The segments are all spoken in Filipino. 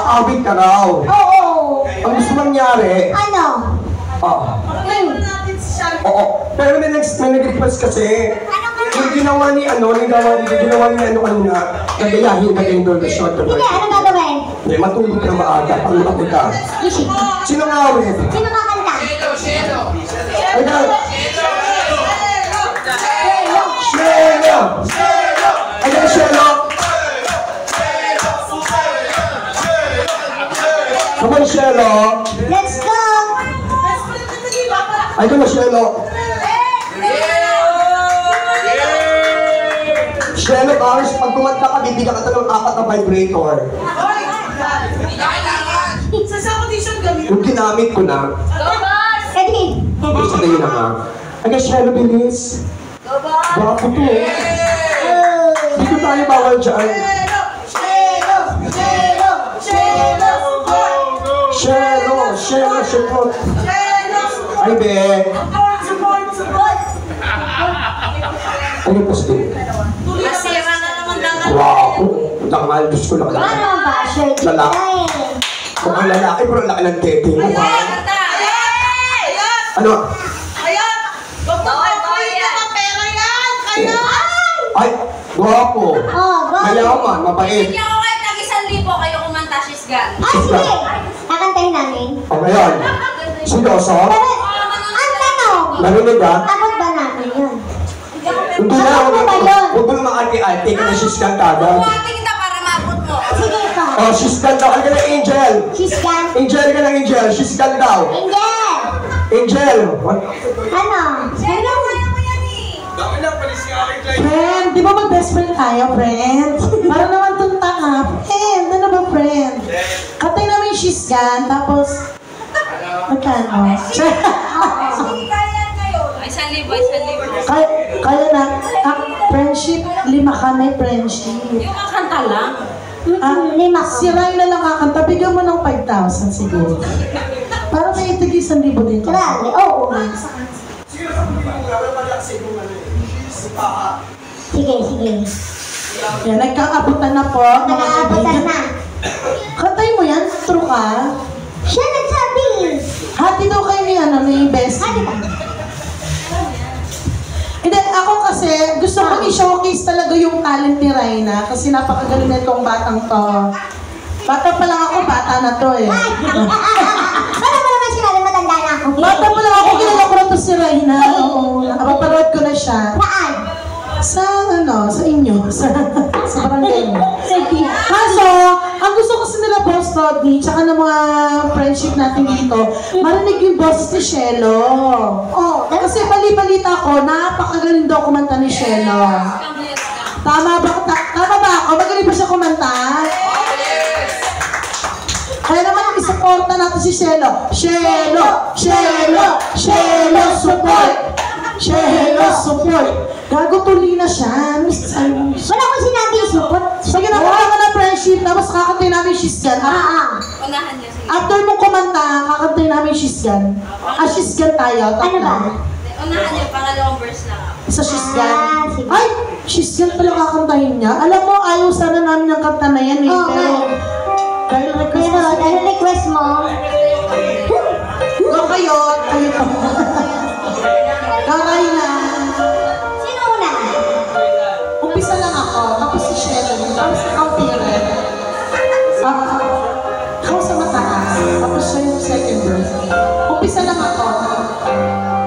Aawit ka raw. Oo. Ang gusto mangyari. Ano? Oo. Pero may nag-request kasi. Yung ginawa ni kanina, nagayahin ka din doon na short term. Hindi, ano gagawin? Hindi, matulog ka maaga, pangulapot ka. Sino nga awit? Sino kakanta? Ayan. Shelo! Ayan, Shelo! Come on, Shelo! Let's go! Ayan na, Shelo! Shelo, Paris, pag kumanta ka, bibigyan ka ng 4 na vibrator. Sa audition gamitin. Yung ginamit ko na. Ready? Gusto na yun na nga. Ayan, Shelo, bilis. Bako to. Dito tayo bawal dyan. Shelo. Ay, be. Ano po siya? Masira na naman daw. Wow! Nakamahal, Diyos ko lang. Ano ba? Shirt. Lalaki. Kung ang lalaki, pero laki ng tete mo. Ano? Ay, guwapo. Mayaman, mabait. Bigyan ko kayo ng 1,000 kayo kumanta, Shisgan. Sige! Kakantahin namin. O ngayon, seryoso? Ang tanong, Narinig ka? takot ba namin yun? Hindi na, Takot mo ba yun? huwag mo naman ate-ate ka na siskan kagad. Buhatin kita para maabot mo. Sige ka. O, siskan daw. Ano ka na, Angel? She's gone. Angel ka na, Angel. Siskan daw. Angel! Angel! What? Ano? Kaya mo yan eh. Friend, di ba mag-best friend tayo, friend? Para naman tunta ka. Friend, ano ba, friend? Katay namin yung she's gone, tapos... Magkano? Sige, kaya yan kayo. 1,000. Kaya na, friendship, 5 kami, friendship. Yung kakanta lang. Lima. Si Ray na lang kakanta, bigyan mo ng 5,000 siguro. Para may itig 1,000 dito. Grabe, oo. Sige. Yan, nagkaabutan na po. Nag-aabutan na. Katay mo yan, true ka. Siya nagsabi. Hati daw kayo ni best. Hati ba? Hindi, ako kasi, gusto ko i-showcase talaga yung talent ni Raina kasi napakagaling na itong batang to. Bata pa lang ako, bata na to eh. Ano mo naman sinabi, matanda na ako. Bata pa lang ako, kilala ko na to si Raina. Oo, nakapapanood ko na siya. Saan? Sa inyo, sa barangay mo. Sige. Kaso, ang gusto kasi nila Boss Rodney, tsaka ng mga friendship natin dito, marinig yung boses ni Shelo. Oh, Kasi bali-balita ko, napakagaling daw kumanta ni Shelo. Tama ba ako? Magaling ba siya kumanta? Kaya naman isuporta natin si Shelo. Shelo! Shelo! Shelo! Support! Shelo! Support! Gago tuli na siya. wala akong sinabi, support. Sige na, wala ka na friendship, tapos kakantay namin She's Gone. Unahan niya sige. After mong kumanta, kakantay namin She's Gone. She's Gone tayo. Ano ba? Unahan niya, pangalawang verse lang ako. Sa She's Gone. Sige. Ay, She's Gone pala kakantahin niya. Alam mo, ayaw sana namin ang kanta na yan eh. Oo, Pero, dahil request Pero, dahil request mo, kayo to. Karay na. sino una? Umpisa lang ako, tapos si Sheldon, tapos si Kautiran. Ako sa mataas, tapos siya yung second verse. Umpisa lang ako.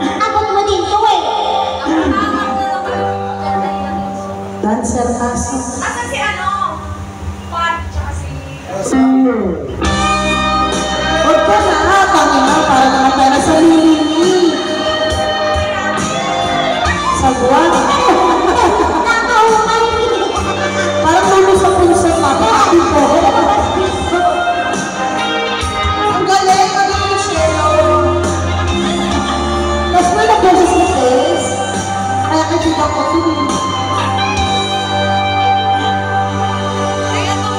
Abot mo din to eh. Dancer kaso. Asa si ano? Pat, tsaka si... Huwag ka na, Panginoon, para naman tayo na sa lili. Sa buwan. Nakauhay. Parang tulo sa puso, papakin ko. Ang galing ni Shelo. Tapos may nag-boses na face. Kaya kaibigan ko ito. Ay, atong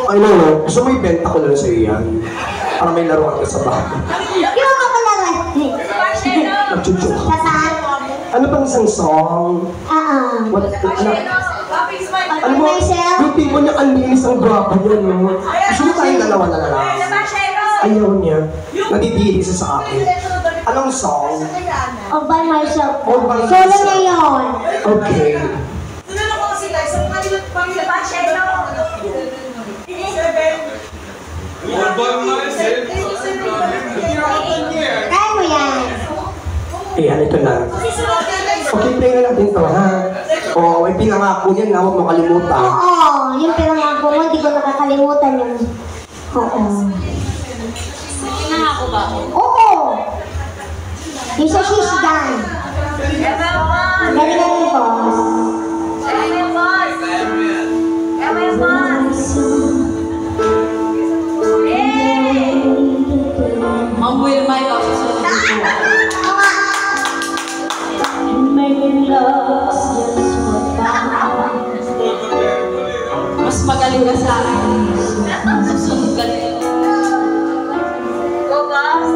Ay, no. Gusto mo ibenta ko na lang sa'yo yan. Para may laruan ka sa bahay. Yung ako naman. Nagchuchuk. Sa saan? Ano bang isang song? What? Alam mo, yung tipo niya, ang linis ang guwapo niya, no? Gusto mo tayong dalawa na lang. Ayaw niya. Nadidiri siya sa akin. Anong song? All by myself. All by Solo myself. na yun. Okay. Kaya mo yan. Ayan, ito na. Okay, play na natin to, ha? Oo, may pinangako yan na huwag mo kalimutan. Oo, yung pinangako mo, hindi ko nakakalimutan yun. Oo. Pinangako ba ako? Oo. Yung sa sisgan. Galing natin, boss. Ma'am Wilma, ikaw susunod dito. Mas magaling ka sa akin. Susunod ka dito. Go, boss!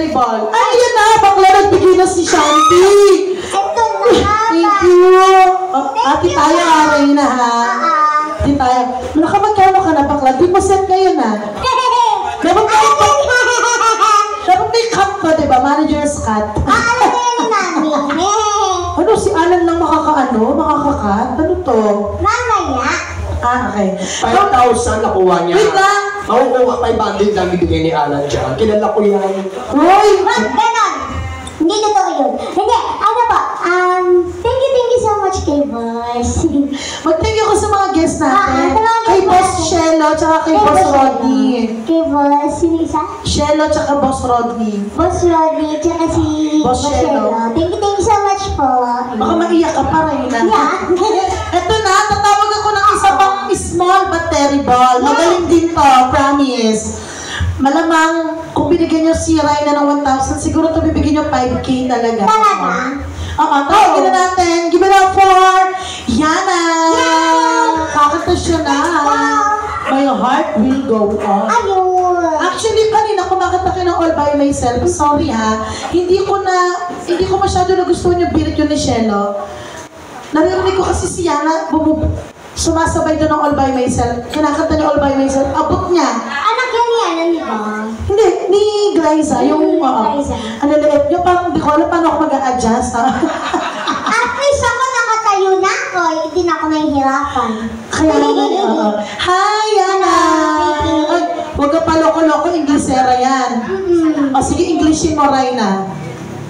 terrible. Ay, yan na, bakla nagbigay na si Shanti. Ito na. Thank you. Ate tayo, Reyna, ha? Ate tayo. Nakamagkano ka na, bakla? Di mo set ngayon, ha? Dapat may cut pa, diba? Manager's cut. Alam na yun namin. Ano, si Alan lang makaka-cut? Ano to? Mamaya. Okay. 5,000 nakuha niya. Wait lang. Makukuha 500 lang bibigay ni Alan dyan. Kilala ko yan. Uy! Wag, ganon. Hindi totoo yun. Hindi, ano po, thank you so much kay Boss. Mag-thank you ko sa mga guests natin. sa mga Kay guests Boss natin. Shello, tsaka kay Boss Rodney. Kay Boss, sino isa? Shello, tsaka Boss Rodney. Boss Rodney, tsaka si Boss Shelo. Thank you so much po. Baka maiyak ka pa rin. Yeah. Eto na, tatawag ako ng isa pang small but terrible. Magaling din to, promise. Malamang, kung binigyan nyo si Reyna ng 1,000, siguro ito bibigyan nyo 5K talaga. Talaga? Oo, tawagin na natin. Give it up for Yana! Kakanta siya na. My heart will go on. Ayun. Actually, kanina kumakanta kayo ng All By Myself. Sorry ha. Hindi ko masyado nagustuhan yung birit yun ni Shello. Naririnig ko kasi si Yana, sumasabay doon ng All By Myself. Kinakanta ni All By Myself. Abot niya. Anak yan yan, ano ba? Hindi, ni Glyza. Yung, Glyza. ano liit niya, parang di ko alam paano ako mag-a-adjust. At least ako nakatayo na ako, hindi na ako nahihirapan. Kaya naman, Hi, Yana! Ay, huwag ka pa loko-loko, Inglesera yan. O sige, Englishin mo, Reyna.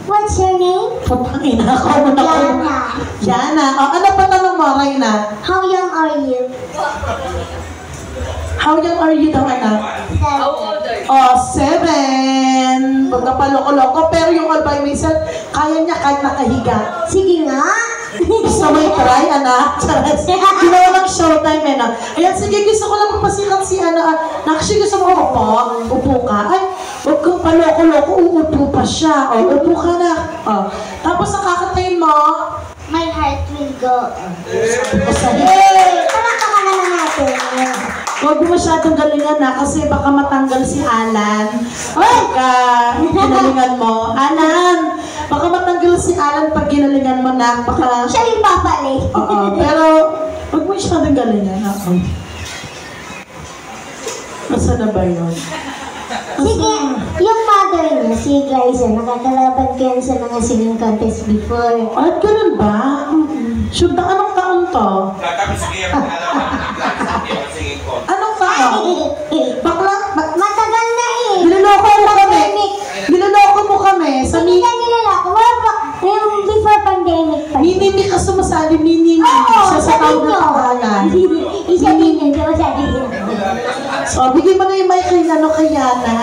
What's your name? Putang ina ko, muna ko. Yana. Yana. O, ano pa tanong mo, Reyna? How young are you? How young are you daw, anak? How old are you? Oh, 7. Huwag ka pa loko-loko. Pero yung All By Myself, kaya niya kahit nakahiga. Sige nga. Gusto mo i-try, anak? Charas. Ginawa ng showtime, eh, no? Ayan, sige, gusto ko lang magpasikat si, actually, gusto mo upo ka. Ay, huwag kang pa loko-loko, uupo pa siya. O, upo ka na. O, tapos ang kakatayin mo, My heart will go on. o sabi, Palakpakan na natin. huwag mo masyadong galingan na kasi baka matanggal si Alan. Pagka ginalingan mo. Alan! Baka matanggal si Alan pag ginalingan mo na. Baka... Siya yung babalik. Oo, pero huwag mo masyadong galingan. Oo. Masa na ba yun? Sige, yung mother niya, si Glyza, nakakalaban ko yan sa mga singing contest before. At ganun ba? Shoot na anong taon to? Anong taon? Bakla? Matagal na eh. Niloloko mo kami. Niloloko mo kami. Sa Hindi ka nilala ko. Wala pa. Yung before pandemic pa. Minimi ka sumasali, minimi. Siya sa taon na pangalan. Isa din yun. Diba sabi niya? So, bigyan mo na yung mic kay Yana.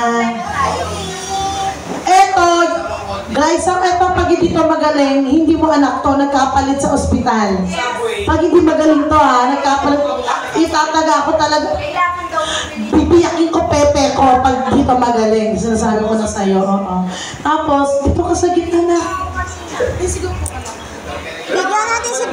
Eto, guys, eto pag hindi to magaling, hindi mo anak to, nagkapalit sa ospital. Pag hindi magaling to ha, nagkapalit, itataga ko talaga. Bibiyakin ko pepe ko pag hindi to magaling. Sinasabi ko na sa'yo, oo. Tapos, dito ka sa gitna na. Bigyan natin si